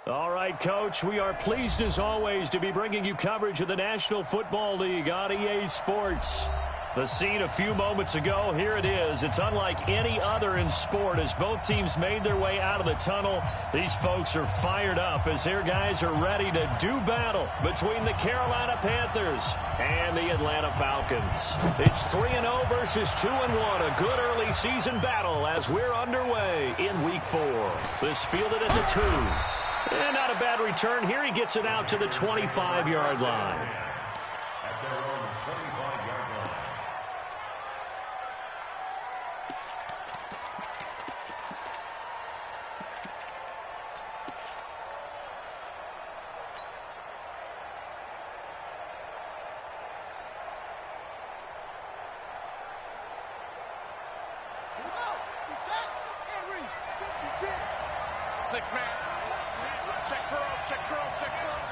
All right, Coach, we are pleased as always to be bringing you coverage of the National Football League on EA Sports. The scene a few moments ago, here it is. It's unlike any other in sport as both teams made their way out of the tunnel. These folks are fired up as their guys are ready to do battle between the Carolina Panthers and the Atlanta Falcons. It's 3-0 versus 2-1, a good early season battle as we're underway in Week 4. This fielded at the 2. And not a bad return here. He gets it out to the 25-yard line. Six-man. Check curls, check curls, check curls.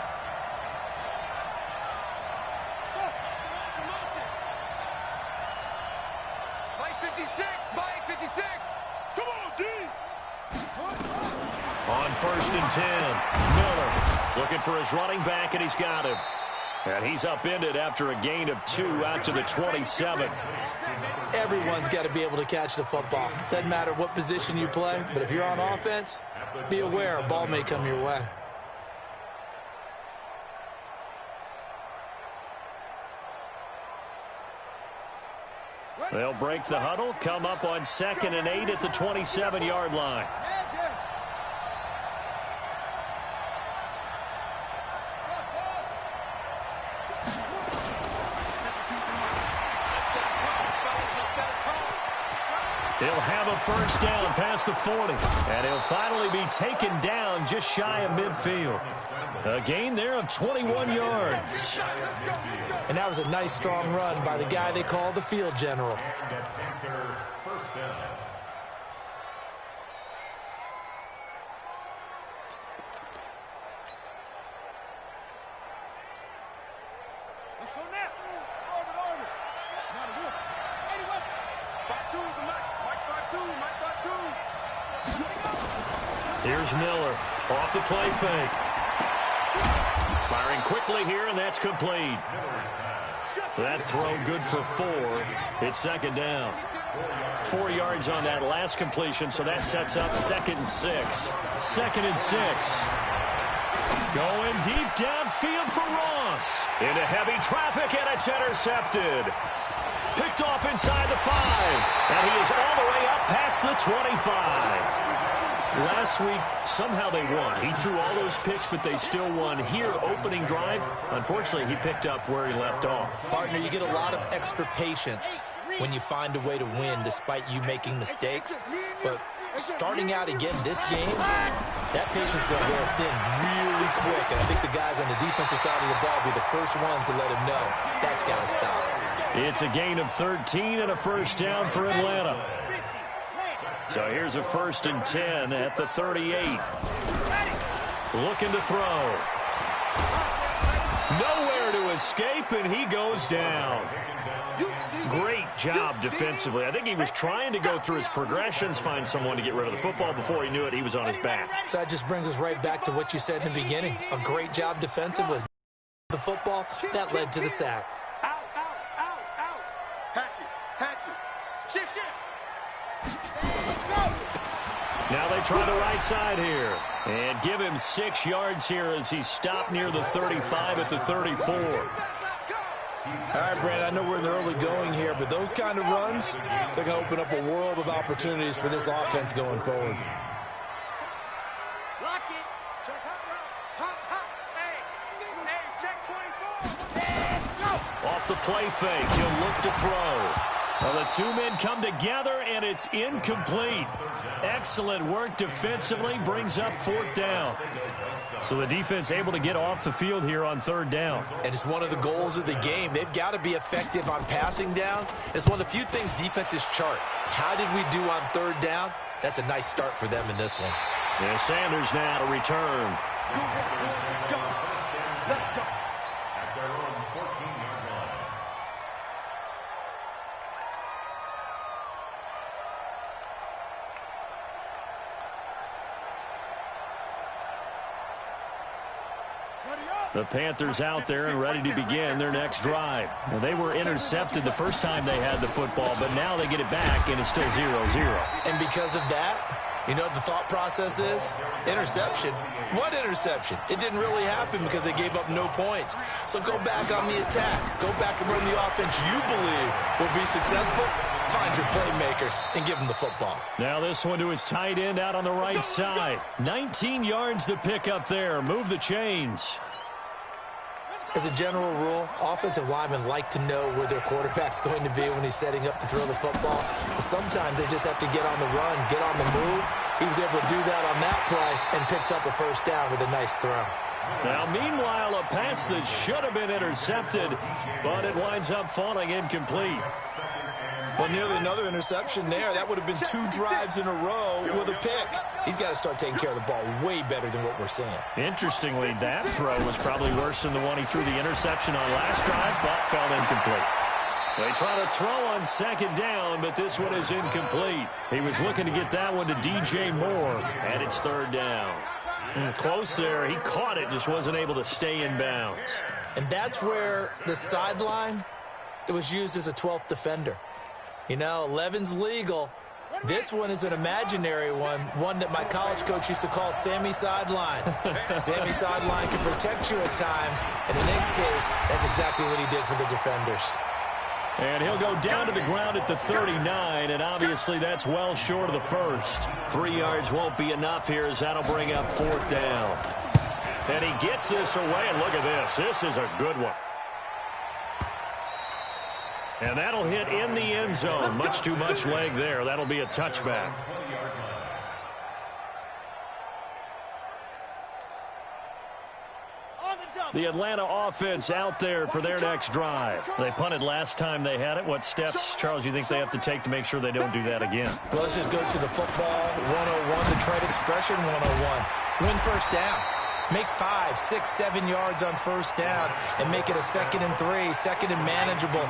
Mike 56, Mike 56. Come on, D. On 1st and 10, Miller looking for his running back, and he's got him. And he's upended after a gain of 2 out to the 27. Everyone's got to be able to catch the football. Doesn't matter what position you play, but if you're on offense, be aware a ball may come your way. They'll break the huddle, come up on 2nd and 8 at the 27-yard line. He'll have a first down past the 40. And he'll finally be taken down just shy of midfield. A gain there of 21 yards. And that was a nice, strong run by the guy they call the field general. First down. Let's go now. Order. Not a wolf. Anyway. 5-2 is the Mike. Mike's 5-2. Mike 5-2. Here's Miller off the play fake. Firing quickly here, and that's complete. That throw good for 4. It's 2nd down. 4 yards on that last completion, so that sets up 2nd and 6. 2nd and 6. Going deep downfield for Ross. Into heavy traffic, and it's intercepted. Picked off inside the 5. And he is all the way up past the 25. Last week, somehow they won. He threw all those picks, but they still won. Here, opening drive, unfortunately, he picked up where he left off. Partner, you get a lot of extra patience when you find a way to win despite you making mistakes. But starting out again this game, that patience is going to wear thin really quick. And I think the guys on the defensive side of the ball will be the first ones to let him know that's got to stop. It's a gain of 13 and a first down for Atlanta. So here's a 1st and 10 at the 38. Looking to throw. Nowhere to escape, and he goes down. Great job defensively. I think he was trying to go through his progressions, find someone to get rid of the football. Before he knew it, he was on his back. So that just brings us right back to what you said in the beginning. A great job defensively. The football, that led to the sack. Out. Hatchet. Shift. Now they try the right side here. And give him 6 yards here as he stopped near the 35 at the 34. All right, Brandon, I know we're in the early going here, but those kind of runs, they're going to open up a world of opportunities for this offense going forward. Lock it. Check hot. Hey, check 24. Off the play fake, he'll look to throw. Well, the 2 men come together, and it's incomplete. Excellent work defensively, brings up 4th down. So the defense able to get off the field here on 3rd down. And it's one of the goals of the game. They've got to be effective on passing downs. It's one of the few things defenses chart. How did we do on 3rd down? That's a nice start for them in this one. And Sanders now to return. Let's go. At their own 14-yard line. The Panthers out there and ready to begin their next drive. Now, they were intercepted the first time they had the football, but now they get it back, and it's still 0-0. And because of that, you know what the thought process is? Interception. What interception? It didn't really happen because they gave up no points. So go back on the attack. Go back and run the offense you believe will be successful. Find your playmakers and give them the football. Now this one to his tight end out on the right side. 19 yards to pick up there. Move the chains. As a general rule, offensive linemen like to know where their quarterback's going to be when he's setting up to throw the football. But sometimes they just have to get on the run, get on the move. He was able to do that on that play and picks up a first down with a nice throw. Now, meanwhile, a pass that should have been intercepted, but it winds up falling incomplete. Well, nearly another interception there. That would have been 2 drives in a row with a pick. He's got to start taking care of the ball way better than what we're seeing. Interestingly, that throw was probably worse than the one he threw the interception on last drive, but fell incomplete. They try to throw on second down, but this one is incomplete. He was looking to get that one to DJ Moore, and it's third down. Close there. He caught it, just wasn't able to stay in bounds. And that's where the sideline, it was used as a 12th defender. You know, 11's legal. This one is an imaginary one that my college coach used to call Sammy Sideline. Sammy Sideline can protect you at times, and in this case, that's exactly what he did for the defenders. And he'll go down to the ground at the 39, and obviously that's well short of the first. 3 yards won't be enough here as that'll bring up fourth down. And he gets this away, and look at this. This is a good one. And that'll hit in the end zone. Much too much leg there. That'll be a touchback. The Atlanta offense out there for their next drive. They punted last time they had it. What steps, Charles, you think they have to take to make sure they don't do that again? Well, let's just go to the football 101, the trade expression 101. Win first down. Make 5, 6, 7 yards on first down and make it a 2nd and 3, second and manageable.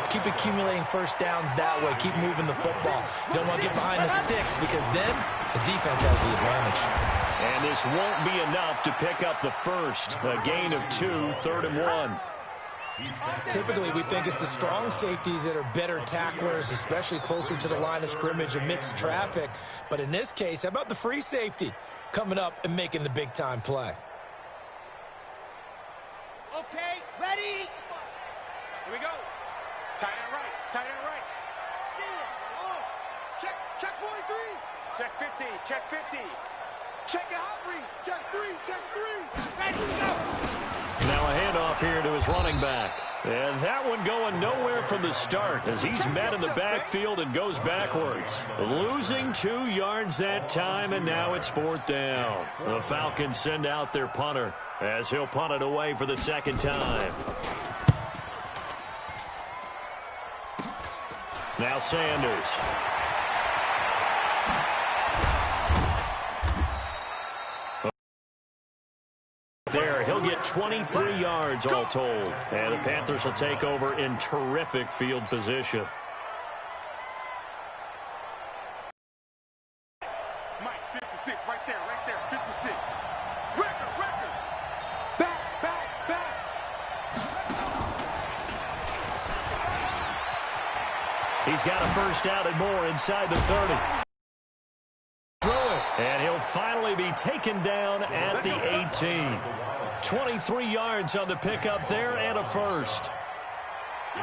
Keep accumulating first downs that way. Keep moving the football. You don't want to get behind the sticks because then the defense has the advantage. And this won't be enough to pick up the first. A gain of 2, 3rd and 1. Typically, we think it's the strong safeties that are better tacklers, especially closer to the line of scrimmage amidst traffic. But in this case, how about the free safety coming up and making the big-time play? Okay, ready? Here we go. Tight end right, tight end right. See it. Oh, check 43. Check 50, check 50. Check a hot read. Check 3, check 3. Ready, go. Now a handoff here to his running back. And that one going nowhere from the start as he's met in the backfield and goes backwards. Losing 2 yards that time, and now it's fourth down. The Falcons send out their punter as he'll punt it away for the second time. Now Sanders. There, he'll get 23 yards all told. And the Panthers will take over in terrific field position. Mike, 56, right there, 56. Record. Back. He's got a first down and more inside the 30. And he'll finally be taken down at the 18. 23 yards on the pickup there and a first.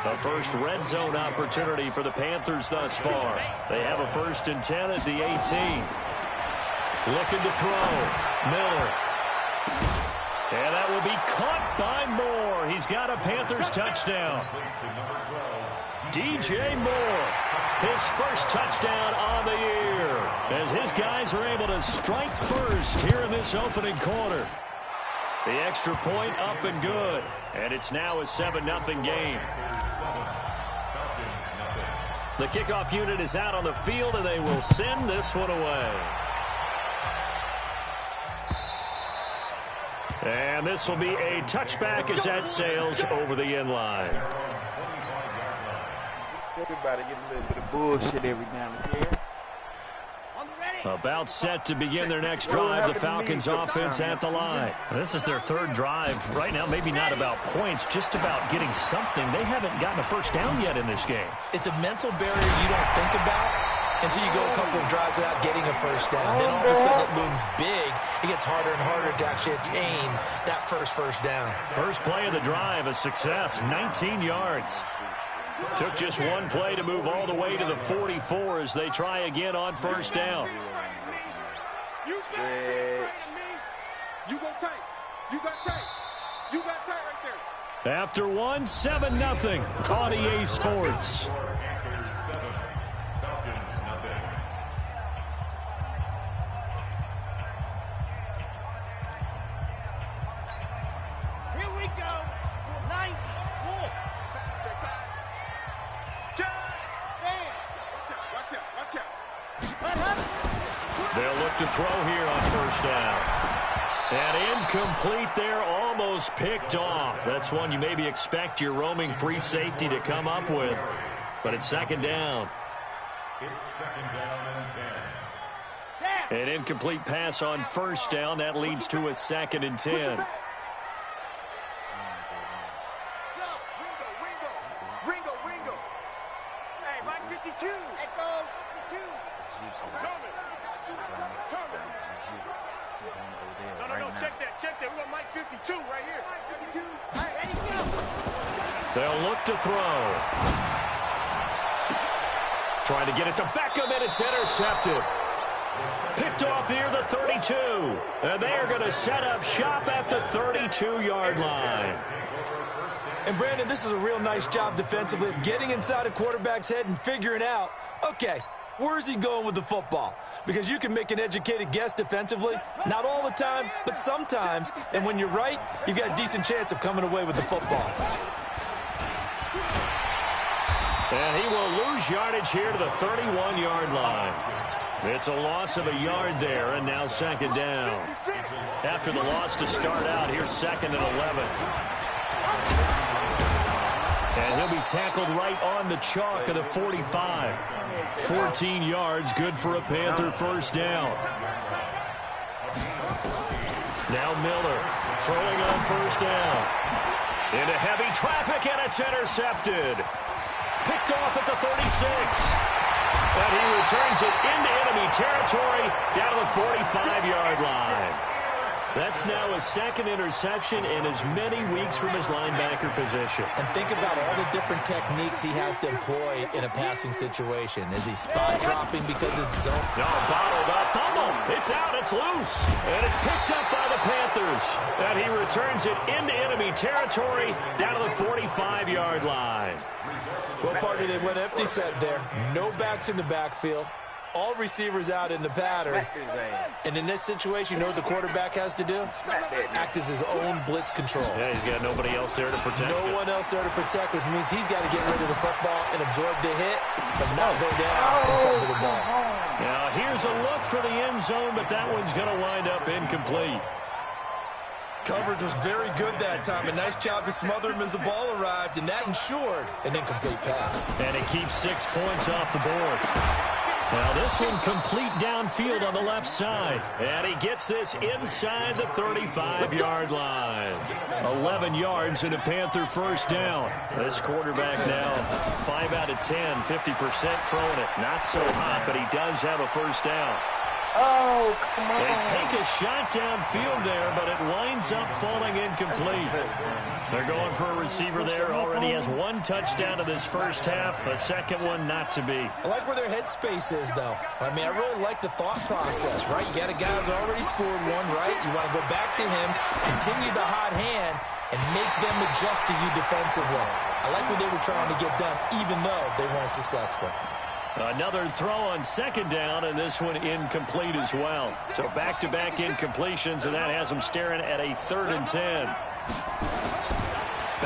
The first red zone opportunity for the Panthers thus far. They have a 1st and 10 at the 18. Looking to throw. Miller. And that will be caught by Moore. He's got a Panthers touchdown. DJ Moore, his first touchdown on the year, as his guys are able to strike first here in this opening quarter. The extra point up and good, and it's now a 7-0 game. The kickoff unit is out on the field, and they will send this one away. And this will be a touchback as that sails over the end line. Everybody get a little bit of bullshit every now and then. On the ready. About set to begin their next drive, the Falcons offense at the line. This is their third drive. Right now, maybe not about points, just about getting something. They haven't gotten a first down yet in this game. It's a mental barrier you don't think about until you go a couple of drives without getting a first down. Then all of a sudden it looms big. It gets harder and harder to actually attain that first down. First play of the drive, a success, 19 yards. Took just one play to move all the way to the 44 as they try again on first down. You go tight. You got tight. You got tight right there. After one, 7-0. RDA Sports. Here we go. 90. Wolf. Watch out. They'll look to throw here on first down. And incomplete there, almost picked off. That's one you maybe expect your roaming free safety to come up with. But it's second down. It's second down and 10. An incomplete pass on first down. That leads to a 2nd and 10. Ringo. Hey, Mike 52. Echo 52. Coming. No, check that. We got Mike 52 right here. Mike 52. All right, ready, go. They'll look to throw. Trying to get it to Beckham, and it's intercepted. Picked off near the 32. And they are going to set up shop at the 32-yard line. And, Brandon, this is a real nice job defensively of getting inside a quarterback's head and figuring out, okay, where's he going with the football? Because you can make an educated guess defensively. Not all the time, but sometimes. And when you're right, you've got a decent chance of coming away with the football. And he will lose yardage here to the 31-yard line. It's a loss of a yard there, and now second down. After the loss to start out, here's 2nd and 11. And he'll be tackled right on the chalk of the 45. 14 yards, good for a Panther first down. Now Miller throwing on first down. Into heavy traffic, and it's intercepted. Picked off at the 36. And he returns it into enemy territory down to the 45-yard line. That's now his 2nd interception in as many weeks from his linebacker position. And think about all the different techniques he has to employ in a passing situation. Is he spot dropping because it's zone? No, bottled up. Fumble. It's out. It's loose. And it's picked up by the Panthers. And he returns it into enemy territory down to the 45-yard line. Well, partner, they went empty set there. No backs in the backfield. All receivers out in the pattern. And in this situation, you know what the quarterback has to do? Act as his own blitz control. Yeah, he's got nobody else there to protect him. No one else there to protect, which means he's got to get rid of the football and absorb the hit, but not go down and fumble the ball. Now, here's a look for the end zone, but that one's going to wind up incomplete. Coverage was very good that time. A nice job to smother him as the ball arrived, and that ensured an incomplete pass. And it keeps 6 points off the board. Now this one complete downfield on the left side. And he gets this inside the 35-yard line. 11 yards and a Panther first down. This quarterback now 5 out of 10, 50% throwing it. Not so hot, but he does have a first down. Oh, come on. They take a shot downfield there, but it winds up falling incomplete. They're going for a receiver there. Already has 1 touchdown in this first half. A second one not to be. I like where their headspace is, though. I mean, I really like the thought process, right? You got a guy who's already scored one, right? You want to go back to him, continue the hot hand, and make them adjust to you defensively. I like what they were trying to get done, even though they weren't successful. Another throw on second down, and this one incomplete as well. So back-to-back incompletions, and that has them staring at a 3rd and 10.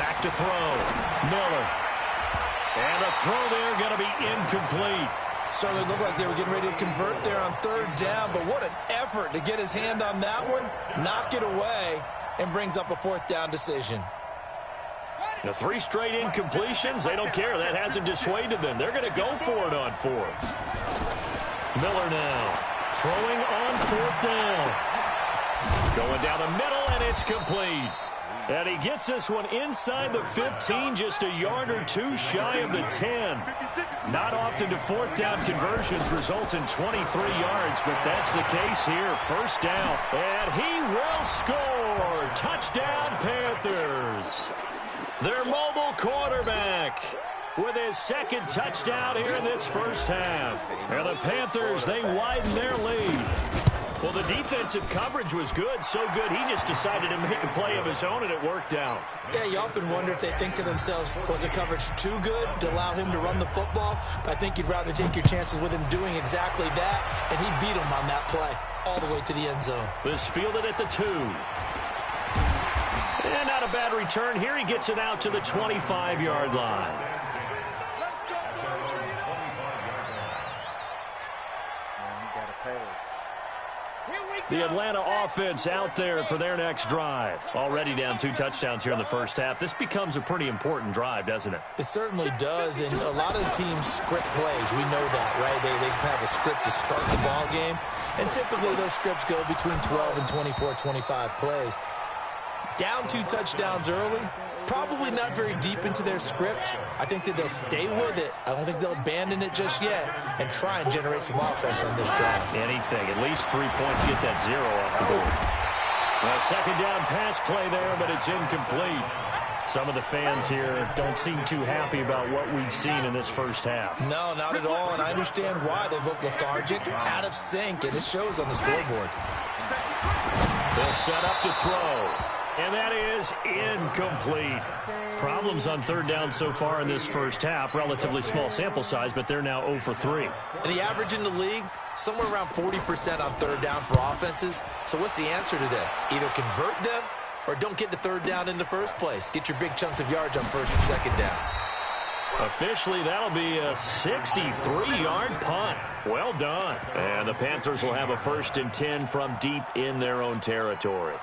Back to throw. Miller. And the throw there going to be incomplete. Certainly looked like they were getting ready to convert there on 3rd down, but what an effort to get his hand on that one, knock it away, and brings up a 4th down decision. The 3 straight incompletions, they don't care. That hasn't dissuaded them. They're going to go for it on 4th. Miller now. Throwing on 4th down. Going down the middle, and it's complete. And he gets this one inside the 15, just a yard or two shy of the 10. Not often do 4th down conversions result in 23 yards, but that's the case here. 1st down, and he will score. Touchdown, Panthers. Their mobile quarterback with his 2nd touchdown here in this 1st half. And the Panthers, they widen their lead. Well, the defensive coverage was good, so good he just decided to make a play of his own, and it worked out. Yeah, you often wonder if they think to themselves, was the coverage too good to allow him to run the football? But I think you'd rather take your chances with him doing exactly that, and he beat him on that play all the way to the end zone. This fielded at the 2. And not a bad return here. He gets it out to the 25-yard line. The Atlanta offense out there for their next drive. Already down 2 touchdowns here in the 1st half. This becomes a pretty important drive, doesn't it? It certainly does, and a lot of the teams script plays. We know that, right? They have a script to start the ball game, and typically those scripts go between 12 and 24, 25 plays. Down 2 touchdowns early, probably not very deep into their script. I think that they'll stay with it. I don't think they'll abandon it just yet and try and generate some offense on this drive. Anything, at least 3 points, get that 0 off the board. A 2nd down pass play there, but it's incomplete. Some of the fans here don't seem too happy about what we've seen in this 1st half. No, not at all, and I understand why. They look lethargic, out of sync, and it shows on the scoreboard. They'll set up to throw. And that is incomplete. Problems on 3rd down so far in this 1st half. Relatively small sample size, but they're now 0 for 3. And the average in the league, somewhere around 40% on 3rd down for offenses. So what's the answer to this? Either convert them or don't get to 3rd down in the first place. Get your big chunks of yards on 1st and 2nd down. Officially, that'll be a 63-yard punt. Well done. And the Panthers will have a 1st and 10 from deep in their own territory.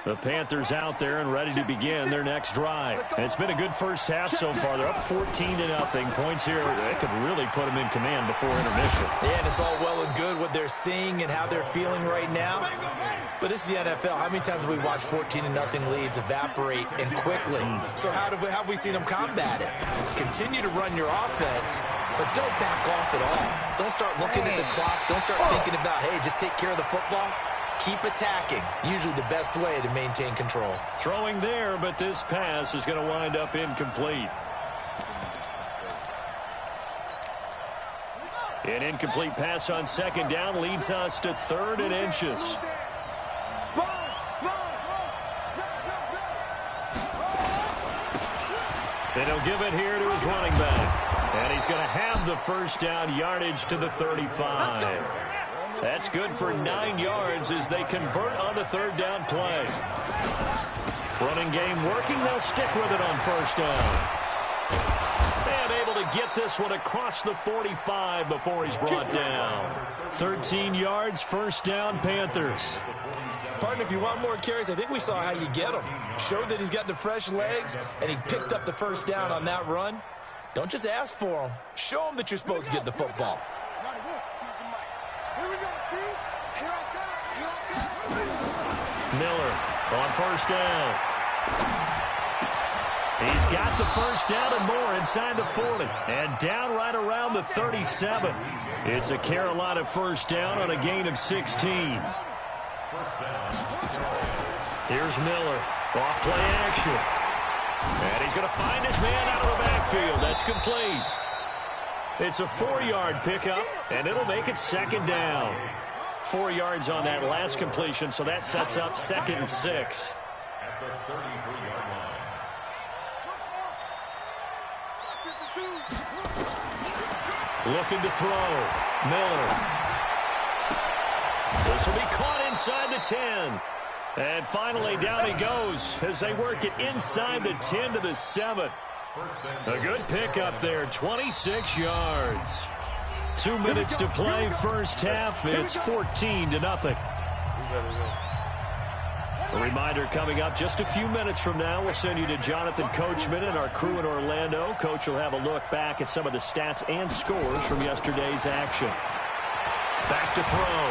The Panthers out there and ready to begin their next drive. And it's been a good 1st half so far. They're up 14-0. Points here, they could really put them in command before intermission. Yeah, and it's all well and good what they're seeing and how they're feeling right now. But this is the NFL. How many times have we watched 14-0 leads evaporate and quickly? So how have we seen them combat it? Continue to run your offense, but don't back off at all. Don't start looking at the clock. Don't start thinking about, hey, just take care of the football. Keep attacking. Usually the best way to maintain control. Throwing there, but this pass is going to wind up incomplete. An incomplete pass on 2nd down leads us to 3rd and inches. And he'll give it here to his running back. And he's going to have the 1st down yardage to the 35. That's good for 9 yards as they convert on the 3rd down play. Running game working. They'll stick with it on 1st down. And able to get this one across the 45 before he's brought down. 13 yards, 1st down, Panthers. Partner, if you want more carries, I think we saw how you get them. Showed that he's got the fresh legs, and he picked up the 1st down on that run. Don't just ask for them. Show them that you're supposed to get the football. Miller on 1st down. He's got the 1st down and more inside the 40. And down right around the 37. It's a Carolina 1st down on a gain of 16. Here's Miller. Off play action. And he's going to find his man out of the backfield. That's complete. It's a 4-yard pickup, and it'll make it 2nd down. 4 yards on that last completion, so that sets up 2nd and 6. At the 33-yard line. Looking to throw. Miller. This will be caught inside the 10. And finally, down he goes as they work it inside the 10 to the 7. A good pickup there, 26 yards. 2 minutes to play, 1st half. It's 14-0. A reminder coming up just a few minutes from now. We'll send you to Jonathan Coachman and our crew in Orlando. Coach will have a look back at some of the stats and scores from yesterday's action. Back to throw.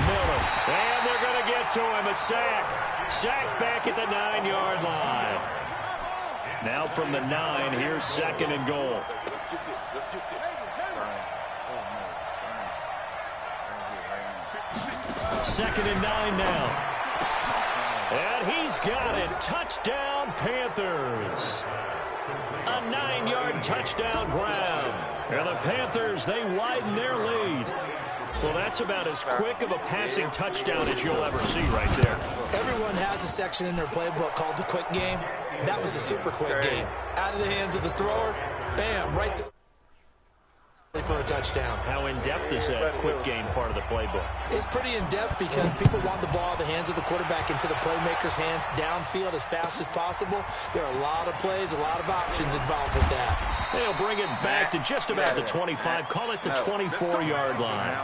Miller. And they're going to get to him. A sack. Sack back at the 9-yard line. Now from the 9, here's 2nd and goal. Let's get this. Let's get this. 2nd and 9 now. And he's got it. Touchdown, Panthers. A 9-yard touchdown grab. And the Panthers, they widen their lead. Well, that's about as quick of a passing touchdown as you'll ever see right there. Everyone has a section in their playbook called the quick game. That was a super quick game. Out of the hands of the thrower, bam, right to for a touchdown. How in-depth is that quick game part of the playbook? It's pretty in-depth because people want the ball in the hands of the quarterback into the playmaker's hands downfield as fast as possible. There are a lot of plays, a lot of options involved with that. They'll bring it back to just about the 25. Call it the 24-yard line.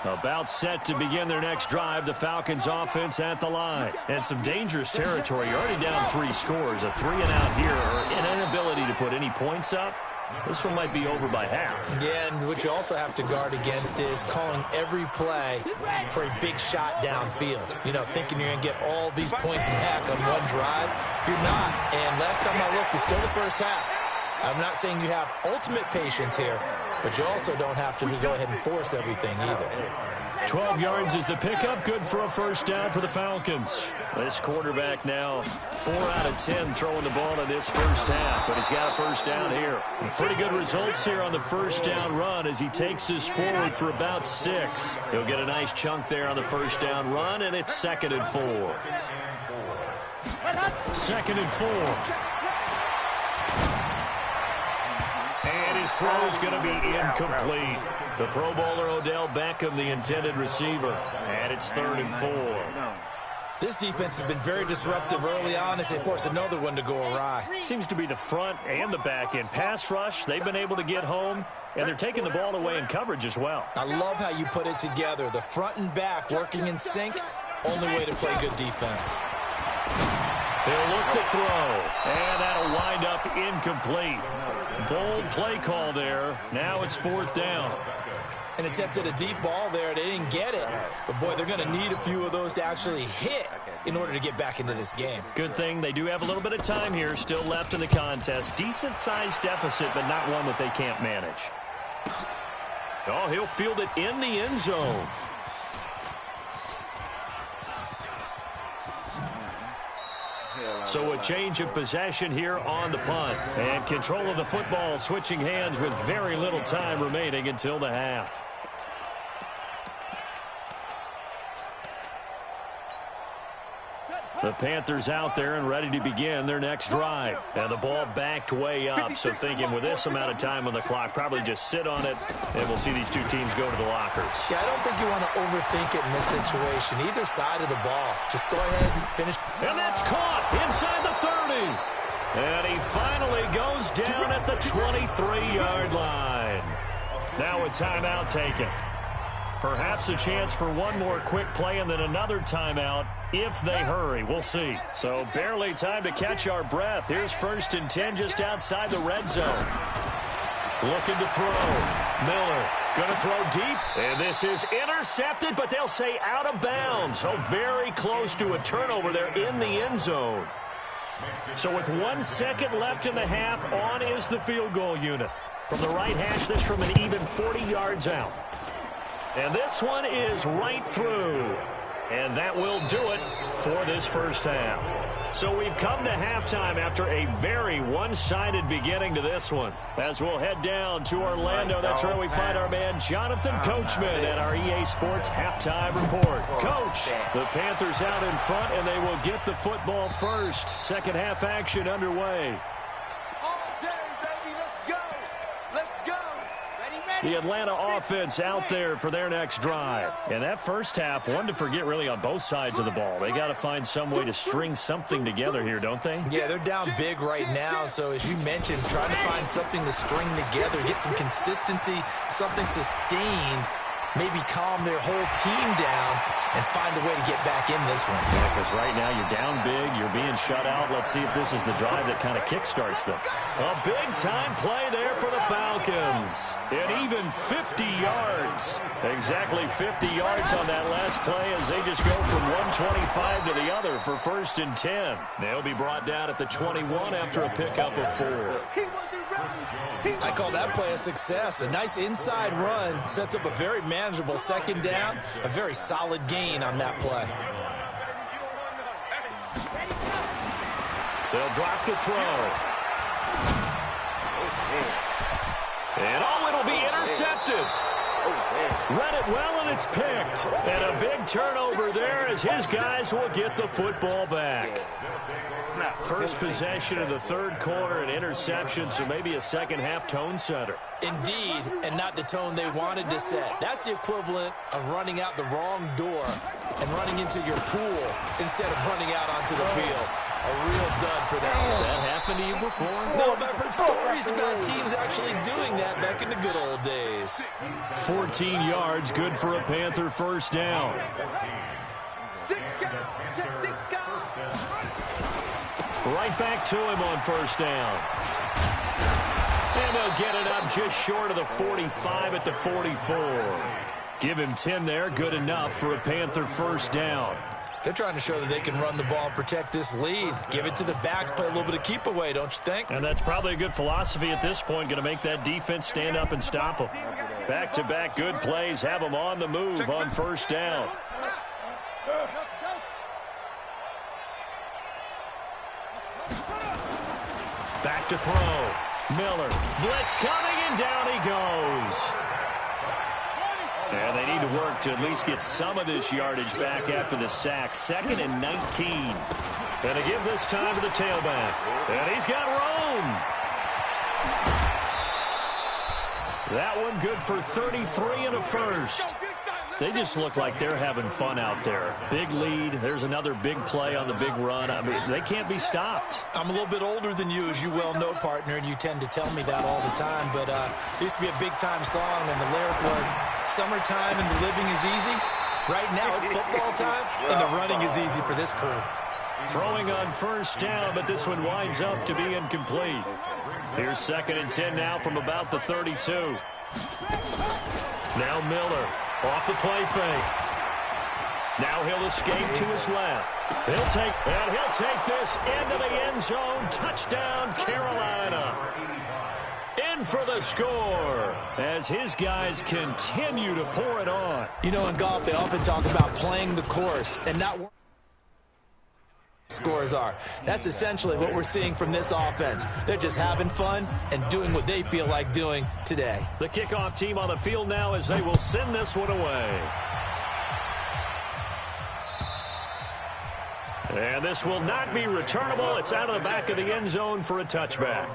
About set to begin their next drive, the Falcons offense at the line. And some dangerous territory. You're already down 3 scores. A 3-and-out here, or an inability to put any points up. This one might be over by half. Yeah, and what you also have to guard against is calling every play for a big shot downfield. You know, thinking you're going to get all these points back on one drive. You're not. And last time I looked, it's still the first half. I'm not saying you have ultimate patience here, but you also don't have to go ahead and force everything either. 12 yards is the pickup. Good for a first down for the Falcons. This quarterback now 4 out of 10 throwing the ball in this first half, but he's got a first down here. Pretty good results here on the first down run as he takes this forward for about 6. He'll get a nice chunk there on the first down run, and it's 2nd and 4. 2nd and 4. And his throw is going to be incomplete. The Pro Bowler Odell Beckham, the intended receiver. And it's 3rd and 4. This defense has been very disruptive early on as they force another one to go awry. Seems to be the front and the back end. Pass rush, they've been able to get home, and they're taking the ball away in coverage as well. I love how you put it together. The front and back working in sync, only way to play good defense. They'll look to throw, and that'll wind up incomplete. Bold play call there. Now it's 4th down. And attempted a deep ball there. They didn't get it. But, boy, they're going to need a few of those to actually hit in order to get back into this game. Good thing they do have a little bit of time here still left in the contest. Decent-sized deficit, but not one that they can't manage. Oh, he'll field it in the end zone. So a change of possession here on the punt. And control of the football switching hands with very little time remaining until the half. The Panthers out there and ready to begin their next drive. And the ball backed way up, so thinking with this amount of time on the clock, probably just sit on it, and we'll see these two teams go to the lockers. Yeah, I don't think you want to overthink it in this situation. Either side of the ball. Just go ahead and finish. And that's caught inside the 30. And he finally goes down at the 23-yard line. Now a timeout taken. Perhaps a chance for one more quick play and then another timeout if they hurry. We'll see. So barely time to catch our breath. Here's 1st and 10 just outside the red zone. Looking to throw. Miller going to throw deep. And this is intercepted, but they'll say out of bounds. So very close to a turnover there in the end zone. So with 1 second left in the half, on is the field goal unit. From the right hash, this from an even 40 yards out. And this one is right through. And that will do it for this first half. So we've come to halftime after a very one-sided beginning to this one. As we'll head down to Orlando, that's where we find our man Jonathan Coachman at our EA Sports Halftime Report. Coach, the Panthers out in front, and they will get the football first. Second half action underway. The Atlanta offense out there for their next drive. And that first half, one to forget really on both sides of the ball. They got to find some way to string something together here, don't they? Yeah, they're down big right now. So as you mentioned, trying to find something to string together, get some consistency, something sustained maybe calm their whole team down and find a way to get back in this one. Yeah, because right now you're down big, you're being shut out. Let's see if this is the drive that kind of kickstarts them. A big-time play there for the Falcons. And even 50 yards. Exactly 50 yards on that last play as they just go from 125 to the other for 1st and 10. They'll be brought down at the 21 after a pickup of 4. I call that play a success. A nice inside run sets up a very manageable 2nd down, a very solid gain on that play. They'll drop the throw. And it'll be intercepted. Read it well, and it's picked. And a big turnover there as his guys will get the football back. First possession of the 3rd quarter, an interception, so maybe a second-half tone setter. Indeed, and not the tone they wanted to set. That's the equivalent of running out the wrong door and running into your pool instead of running out onto the field. A real dud for that. Has that happened to you before? No, but I've heard stories about teams actually doing that back in the good old days. 14 yards, good for a Panther 1st down. Right back to him on 1st down. And they'll get it up just short of the 45 at the 44. Give him 10 there, good enough for a Panther 1st down. They're trying to show that they can run the ball and protect this lead. Give it to the backs, play a little bit of keep away, don't you think? And that's probably a good philosophy at this point, going to make that defense stand up and stop them. Back-to-back good plays, have them on the move on 1st down. Back to throw. Miller. Blitz coming, and down he goes. And they need to work to at least get some of this yardage back after the sack. 2nd and 19. And to give this time to the tailback. And he's got room. That one good for 33 and a 1st. They just look like they're having fun out there. Big lead. There's another big play on the big run. I mean, they can't be stopped. I'm a little bit older than you, as you well know, partner, and you tend to tell me that all the time. But it used to be a big-time song, and the lyric was, "Summertime and the living is easy." Right now, it's football time, and the running is easy for this crew. Throwing on 1st down, but this one winds up to be incomplete. Here's 2nd and 10 now from about the 32. Now Miller. Off the play fake. Now he'll escape to his left. He'll take this into the end zone. Touchdown, Carolina. In for the score as his guys continue to pour it on. You know, in golf, they often talk about playing the course and not what scores are. That's essentially what we're seeing from this offense. They're just having fun and doing what they feel like doing today. The kickoff team on the field now as they will send this one away. And this will not be returnable. It's out of the back of the end zone for a touchback.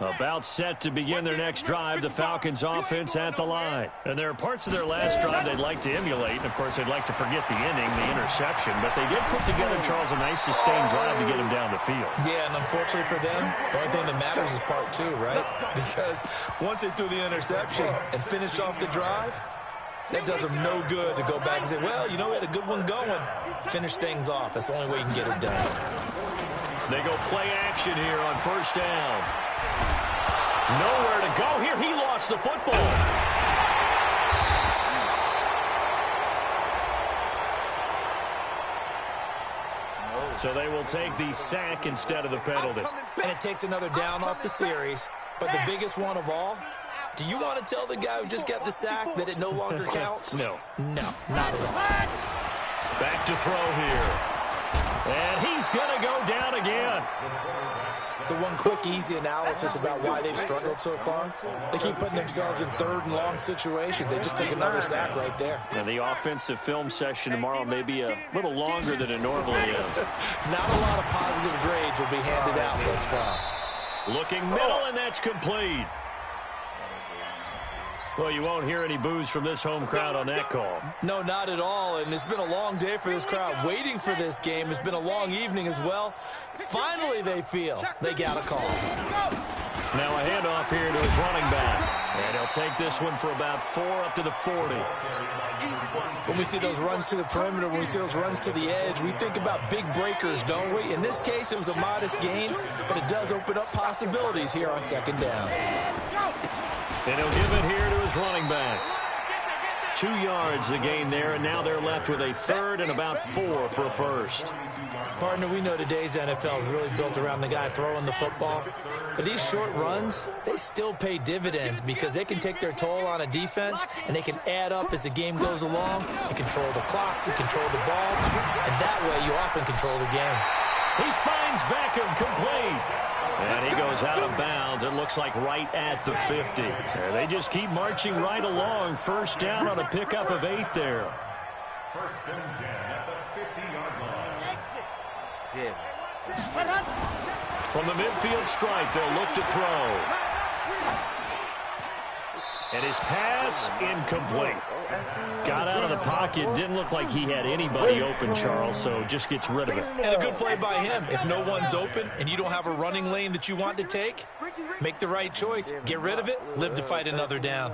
About set to begin their next drive, the Falcons offense at the line. And there are parts of their last drive they'd like to emulate. And, of course, they'd like to forget the inning, the interception. But they did put together, Charles, a nice sustained drive to get him down the field. Yeah, and unfortunately for them, the only thing that matters is part 2, right? Because once they threw the interception and finished off the drive, that does them no good to go back and say, well, you know, we had a good one going. Finish things off. That's the only way you can get it done. They go play action here on 1st down. Nowhere to go here. He lost the football. So they will take the sack instead of the penalty. And it takes another down off the series. But the biggest one of all, do you want to tell the guy who just got the sack that it no longer counts? No. No, not at all. Back to throw here. And he's going to go down again. So one quick, easy analysis about why they've struggled so far. They keep putting themselves in 3rd and long situations. They just took another sack right there. And the offensive film session tomorrow may be a little longer than it normally is. Not a lot of positive grades will be handed out thus far. Looking middle, and that's complete. Well, you won't hear any boos from this home crowd on that call. No, not at all, and it's been a long day for this crowd. Waiting for this game. It's been a long evening as well. Finally, they feel they got a call. Now a handoff here to his running back. And he'll take this one for about 4 up to the 40. When we see those runs to the perimeter, when we see those runs to the edge, we think about big breakers, don't we? In this case, it was a modest gain, but it does open up possibilities here on second down. And he'll give it here to his running back. 2 yards the gain there, and now they're left with a third and about 4 for a first. Partner, we know today's NFL is really built around the guy throwing the football. But these short runs, they still pay dividends because they can take their toll on a defense, and they can add up as the game goes along. You control the clock, you control the ball, and that way you often control the game. He finds Beckham complete. And he goes out of bounds. It looks like right at the 50. And they just keep marching right along. First down on a pickup of 8 there. First and 10 at the 50-yard line. From the midfield stripe, they'll look to throw. And his pass incomplete. Got out of the pocket. Didn't look like he had anybody open, Charles, so just gets rid of it. And a good play by him. If no one's open and you don't have a running lane that you want to take, make the right choice. Get rid of it. Live to fight another down.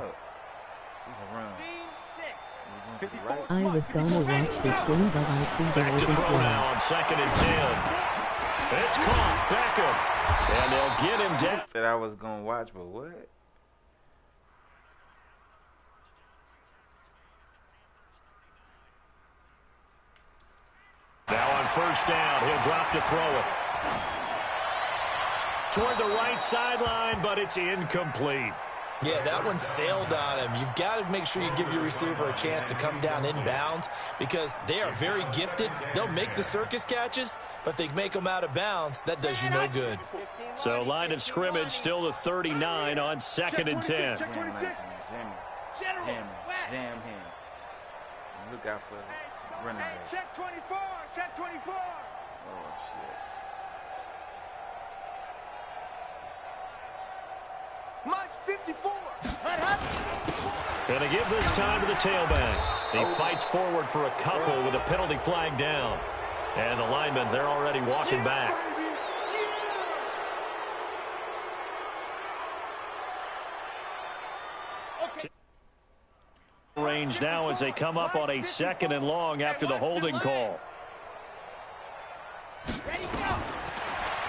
I was going to watch this game, but I see there Back to isn't throw one. now on 2nd and 10. It's caught. Beckham. And they'll get him down. Said I was going to watch, but what? Now on first down, he'll drop to throw it. Toward the right sideline, but it's incomplete. Yeah, that one sailed on him. You've got to make sure you give your receiver a chance to come down inbounds because they are very gifted. They'll make the circus catches, but they make them out of bounds. That does you no good. So line of scrimmage still the 39 on 2nd and 10. Jam him. Look out for running back. Check 24. Check 24. Oh, shit. March 54. Going to give this time to the tailback. He fights forward for a couple with a penalty flag down. And the linemen, they're already walking back. Range now as they come up on a 2nd and long after the holding call.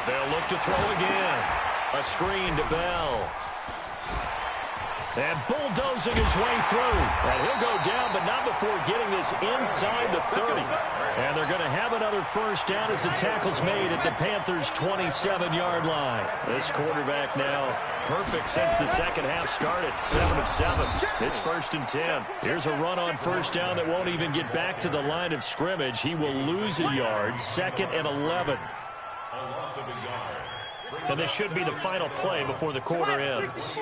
They'll look to throw again. A screen to Bell. And bulldozing his way through. And he'll go down, but not before getting this inside the 30. And they're going to have another first down as the tackle's made at the Panthers' 27-yard line. This quarterback now perfect since the second half started. 7 of 7. It's 1st and 10. Here's a run on first down that won't even get back to the line of scrimmage. He will lose a yard. 2nd and 11. A loss of a yard. And this should be the final play before the quarter ends.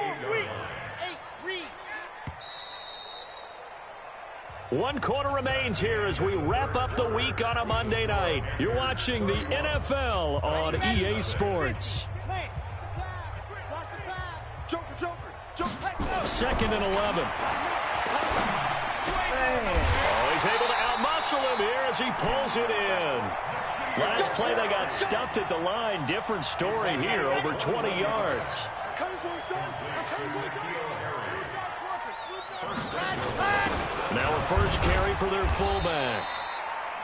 1 quarter remains here as we wrap up the week on a Monday night. You're watching the NFL on EA Sports. 2nd and 11. Oh, he's able to outmuscle him here as he pulls it in. Last play they got stuffed at the line. Different story here, over 20 yards. Now a first carry for their fullback.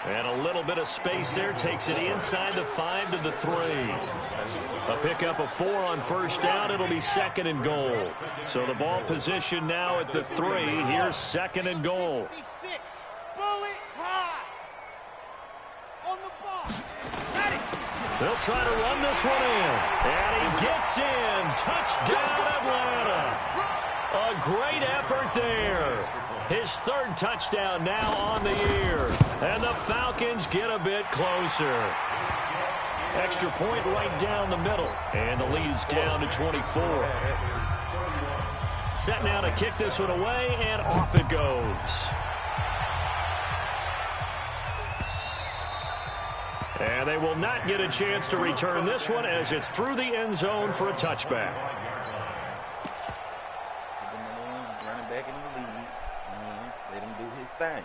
And a little bit of space there. Takes it inside the 5 to the 3. A pickup of 4 on first down. It'll be 2nd and goal. So the ball position now at the 3. Here's 2nd and goal. They'll try to run this one in. And he gets in. Touchdown, Atlanta. A great effort there. His 3rd touchdown now on the year. And the Falcons get a bit closer. Extra point right down the middle. And the lead is down to 24. Set now to kick this one away, and off it goes. And they will not get a chance to return this one as it's through the end zone for a touchback. Running back in the league. Let him do his thing.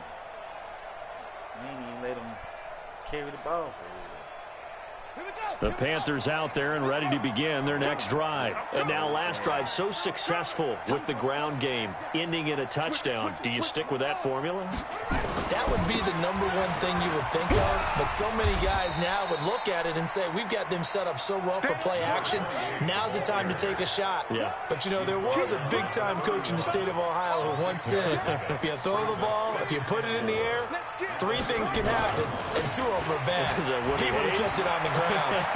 We ain't even let him carry the ball for real. The Panthers out there and ready to begin their next drive. And now last drive so successful with the ground game, ending in a touchdown. Do you stick with that formula? That would be the number one thing you would think of, but so many guys now would look at it and say, we've got them set up so well for play action. Now's the time to take a shot. Yeah. But, you know, there was a big-time coach in the state of Ohio who once said, if you throw the ball, if you put it in the air, 3 things can happen, and 2 of them are bad. He would have kissed it on the ground.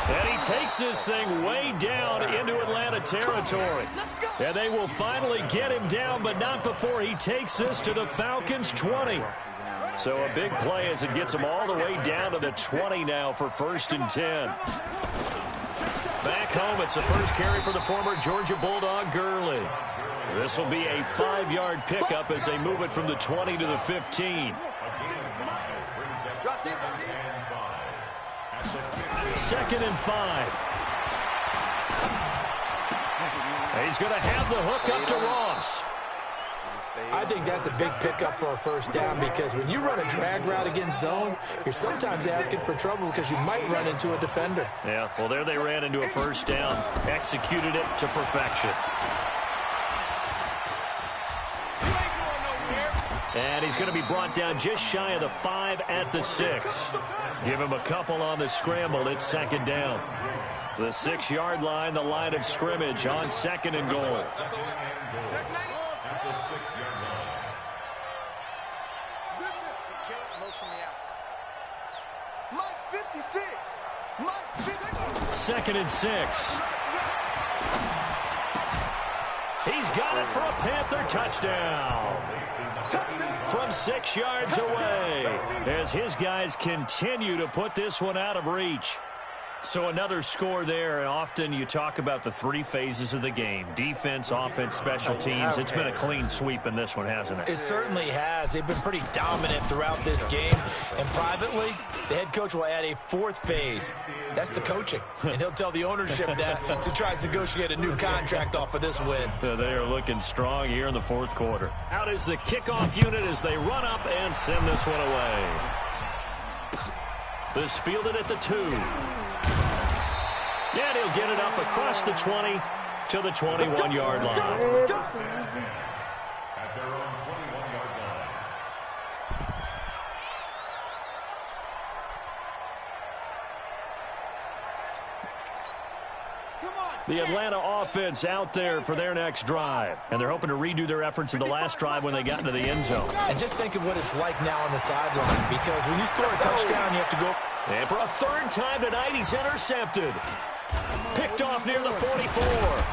And he takes this thing way down into Atlanta territory. And they will finally get him down, but not before he takes this to the Falcons' 20. So a big play as it gets him all the way down to the 20 now for 1st and 10. Back home, it's the first carry for the former Georgia Bulldog, Gurley. This will be a 5-yard pickup as they move it from the 20 to the 15. 2nd and 5. He's going to have the hook up to Ross. I think that's a big pickup for a first down because when you run a drag route against zone, you're sometimes asking for trouble because you might run into a defender. Yeah, well, there they ran into a first down, executed it to perfection. And he's going to be brought down just shy of the 5 at the 6. Give him a couple on the scramble. It's 2nd down. The 6-yard line, the line of scrimmage on 2nd and goal. At the 6-yard line. 2nd and 6. He's got it for a Panther touchdown. From 6 yards away as his guys continue to put this one out of reach. So another score there, and often you talk about the 3 phases of the game. Defense, offense, special teams. It's been a clean sweep in this one, hasn't it? It certainly has. They've been pretty dominant throughout this game. And privately, the head coach will add a 4th phase. That's the coaching. And he'll tell the ownership that as he tries to negotiate a new contract off of this win. They are looking strong here in the 4th quarter. Out is the kickoff unit as they run up and send this one away. This fielded at the 2. Yeah, he'll get it up across the 20 to the 21-yard line. At their own 21-yard line. The Atlanta offense out there for their next drive. And they're hoping to redo their efforts in the last drive when they got into the end zone. And just think of what it's like now on the sideline. Because when you score a touchdown, you have to go. And for a 3rd time tonight, he's intercepted. Picked off near the 44.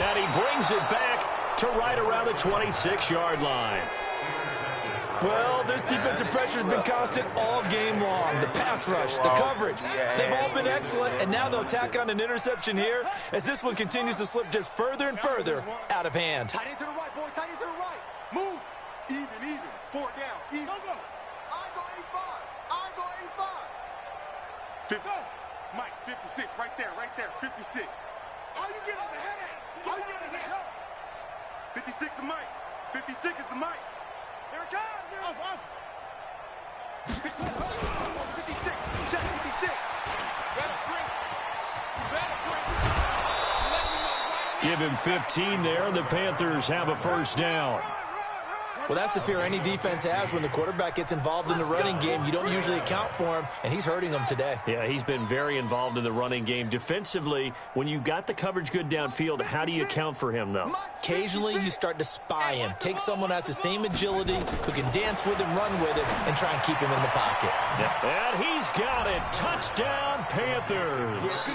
And he brings it back to right around the 26-yard line. Well, this defensive pressure has been constant all game long. The pass rush, the coverage, they've all been excellent, and now they'll tack on an interception here as this one continues to slip just further and further out of hand. Tight end to the right, boy. Tight end to the right. Move. Even. 4 down. Even. Go. Eyes on 85. Eyes on 85. 50. Mike, 56. Right there. 56. All you get is a headache. 56 is Mike. 56 is the Mike. Here it comes. Off. 56. Check 56. Give him 15 there, and the Panthers have a 1st down. Well, that's the fear any defense has when the quarterback gets involved in the running game. You don't usually account for him, and he's hurting them today. Yeah, he's been very involved in the running game. Defensively, when you got the coverage good downfield, how do you account for him, though? Occasionally, you start to spy him. Take someone that has the same agility, who can dance with him, run with him, and try and keep him in the pocket. Yep. And he's got it. Touchdown, Panthers.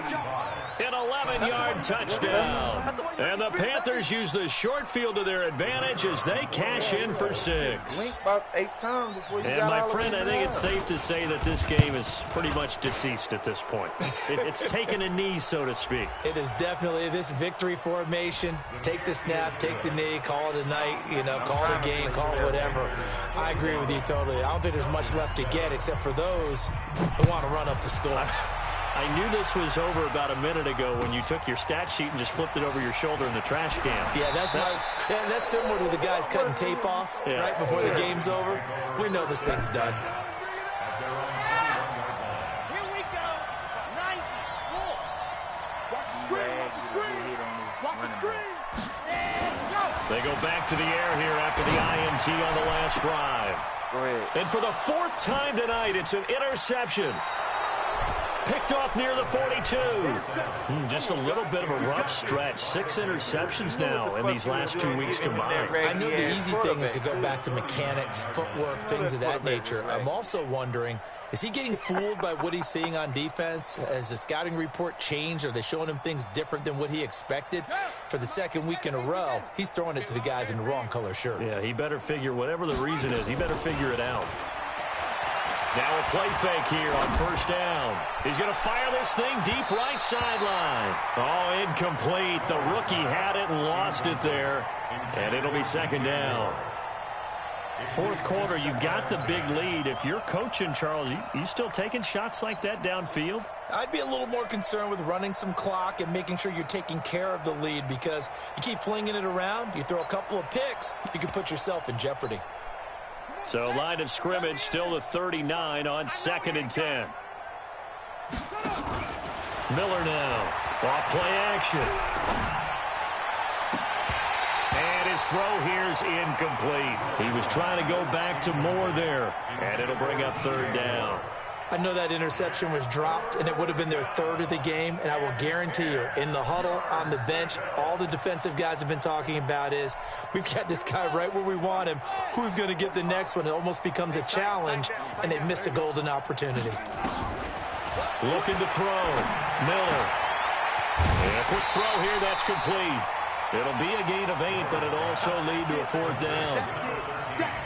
An 11-yard touchdown. And the Panthers use the short field to their advantage as they cash in for 6. About 8 times before you And got my all of friend, it I think down. it's safe to say that this game is pretty much deceased at this point. It's taken a knee, so to speak. It is definitely this victory formation. Take the snap, take the knee, call it a night, call it a game, call it whatever. I agree with you totally. I don't think there's much left to get except for those who want to run up the score. I knew this was over about a minute ago when you took your stat sheet and just flipped it over your shoulder in the trash can. Yeah, that's similar to the guys cutting tape off right before the game's over. We know this thing's done. Here we go. 90. Roll. Watch the screen. Watch the screen. Watch the screen. And go. They go back to the air here after the INT on the last drive. Go ahead. And for the 4th time tonight, it's an interception. Picked off near the 42. Just a little bit of a rough stretch. 6 interceptions now in these last 2 weeks combined. I know the easy thing is to go back to mechanics, footwork, things of that nature. I'm also wondering, is he getting fooled by what he's seeing on defense? Has the scouting report changed? Are they showing him things different than what he expected? For the 2nd week in a row, he's throwing it to the guys in the wrong color shirts. Yeah, he better figure, whatever the reason is, he better figure it out. Now a play fake here on 1st down. He's going to fire this thing deep right sideline. Oh, incomplete. The rookie had it and lost it there. And it'll be 2nd down. 4th quarter, you've got the big lead. If you're coaching, Charles, you still taking shots like that downfield? I'd be a little more concerned with running some clock and making sure you're taking care of the lead, because you keep flinging it around, you throw a couple of picks, you can put yourself in jeopardy. So line of scrimmage still the 39 on 2nd and 10. Miller now. Off play action. And his throw here's incomplete. He was trying to go back to Moore there. And it'll bring up 3rd down. I know that interception was dropped, and it would have been their 3rd of the game, and I will guarantee you, in the huddle, on the bench, all the defensive guys have been talking about is, we've got this guy right where we want him. Who's going to get the next one? It almost becomes a challenge, and they missed a golden opportunity. Looking to throw. Miller. And a quick throw here, that's complete. It'll be a gain of 8, but it'll also lead to a 4th down.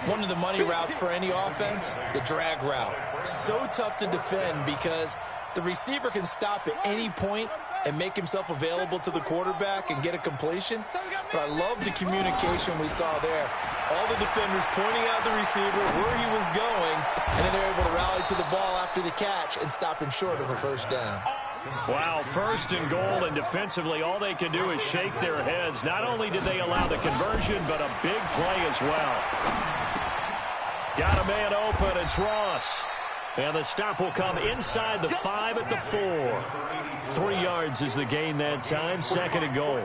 One of the money routes for any offense, the drag route. So tough to defend because the receiver can stop at any point and make himself available to the quarterback and get a completion. But I love the communication we saw there. All the defenders pointing out the receiver, where he was going, and then they're able to rally to the ball after the catch and stop him short of a 1st down. Wow, 1st and goal, and defensively all they can do is shake their heads. Not only did they allow the conversion, but a big play as well. Got a man open, it's Ross. And the stop will come inside the 5 at the 4. 3 yards is the gain that time, 2nd and goal.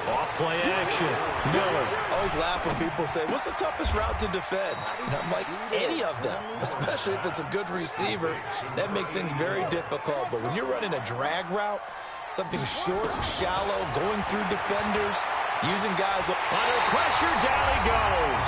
Off play action, Miller. I always laugh when people say, what's the toughest route to defend? And I'm like, any of them, especially if it's a good receiver. That makes things very difficult. But when you're running a drag route, something short, shallow, going through defenders, using guys under pressure, down he goes.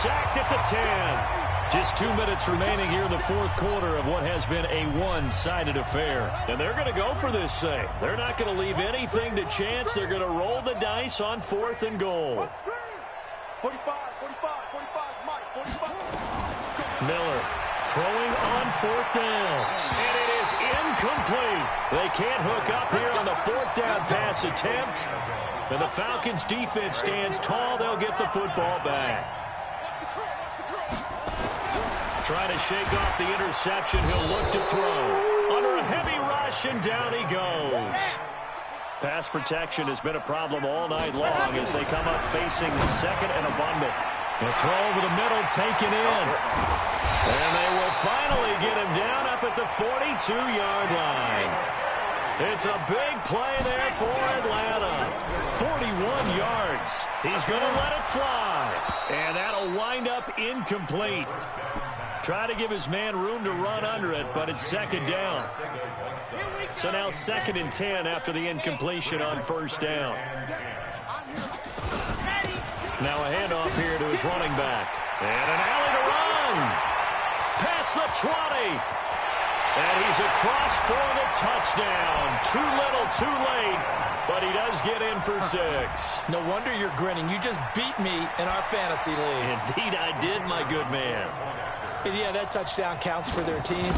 Sacked at the 10. Just 2 minutes remaining here in the 4th quarter of what has been a one-sided affair. And they're going to go for this thing. They're not going to leave anything to chance. They're going to roll the dice on 4th and goal. 45, Mike, 45. Miller throwing on 4th down. And it is incomplete. They can't hook up here on the 4th down pass attempt. And the Falcons defense stands tall. They'll get the football back. Trying to shake off the interception. He'll look to throw. Under a heavy rush, and down he goes. Pass protection has been a problem all night long as they come up facing 2nd and abundant. The throw over the middle, taken in. And they will finally get him down up at the 42-yard line. It's a big play there for Atlanta. 41 yards. He's going to let it fly. And that'll wind up incomplete. Try to give his man room to run under it, but it's 2nd down. So now 2nd and 10 after the incompletion on 1st down. Now a handoff here to his running back. And an alley to run. Past the 20. And he's across for the touchdown. Too little, too late. But he does get in for 6. No wonder you're grinning. You just beat me in our fantasy league. Indeed I did, my good man. And yeah, that touchdown counts for their team,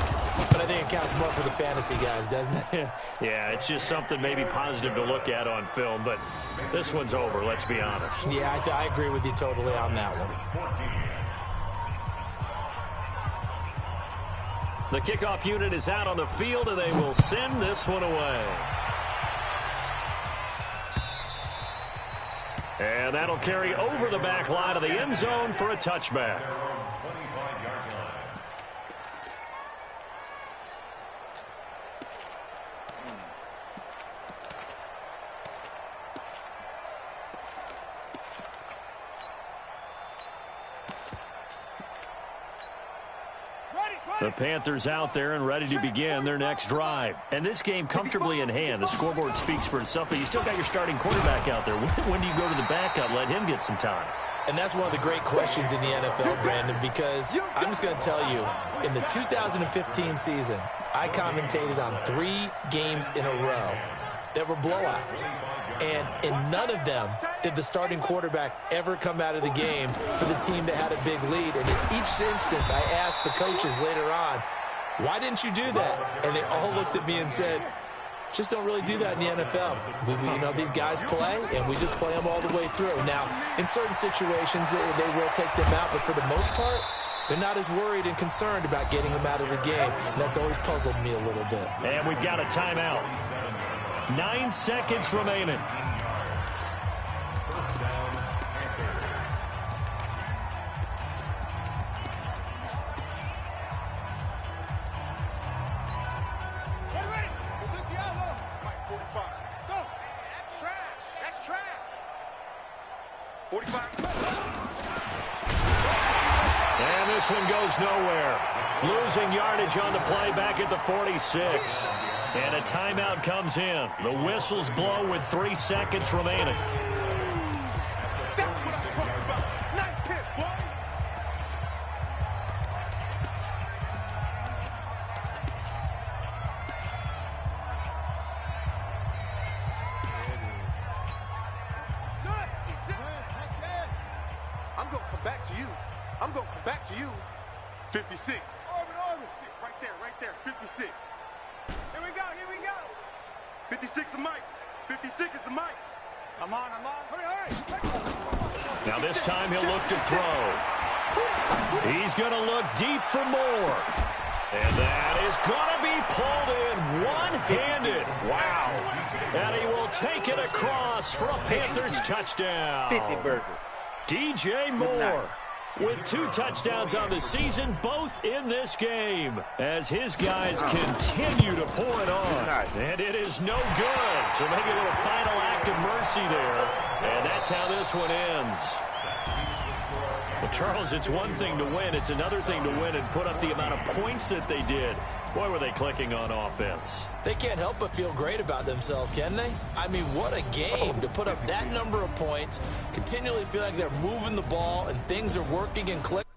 but I think it counts more for the fantasy guys, doesn't it? Yeah, it's just something maybe positive to look at on film, but this one's over, let's be honest. Yeah, I agree with you totally on that one. The kickoff unit is out on the field, and they will send this one away. And that'll carry over the back line of the end zone for a touchback. The Panthers out there and ready to begin their next drive. And this game comfortably in hand. The scoreboard speaks for itself, but you still got your starting quarterback out there. When do you go to the backup, let him get some time? And that's one of the great questions in the NFL, Brandon, because I'm just going to tell you, in the 2015 season, I commentated on 3 games in a row that were blowouts. And in none of them did the starting quarterback ever come out of the game for the team that had a big lead. And in each instance, I asked the coaches later on, why didn't you do that? And they all looked at me and said, just don't really do that in the NFL. You know, these guys play, and we just play them all the way through. Now, in certain situations, they will take them out, but for the most part, they're not as worried and concerned about getting them out of the game. And that's always puzzled me a little bit. And we've got a timeout. 9 seconds remaining. And this one goes nowhere. Losing yardage on the play back at the 46. And a timeout comes in. The whistles blow with 3 seconds remaining. That's what I'm talking about. Nice hit, boy. I'm going to come back to you. I'm going to come back to you. 56. Orbit. Right there. 56. Here we go. 56 the mic. 56 is the mic. I'm on. Hurry. Now this time he'll look to throw. He's going to look deep for more. And that is going to be pulled in one-handed. Wow. And he will take it across for a Panthers touchdown. 50 burger. DJ Moore with 2 touchdowns on the season, both in this game, as his guys continue to pour it on. And it is no good. So maybe a little final act of mercy there. And that's how this one ends. Well, Charles, it's one thing to win. It's another thing to win and put up the amount of points that they did. Boy, were they clicking on offense. They can't help but feel great about themselves, can they? I mean, what a game to put up that number of points, continually feel like they're moving the ball and things are working and clicking.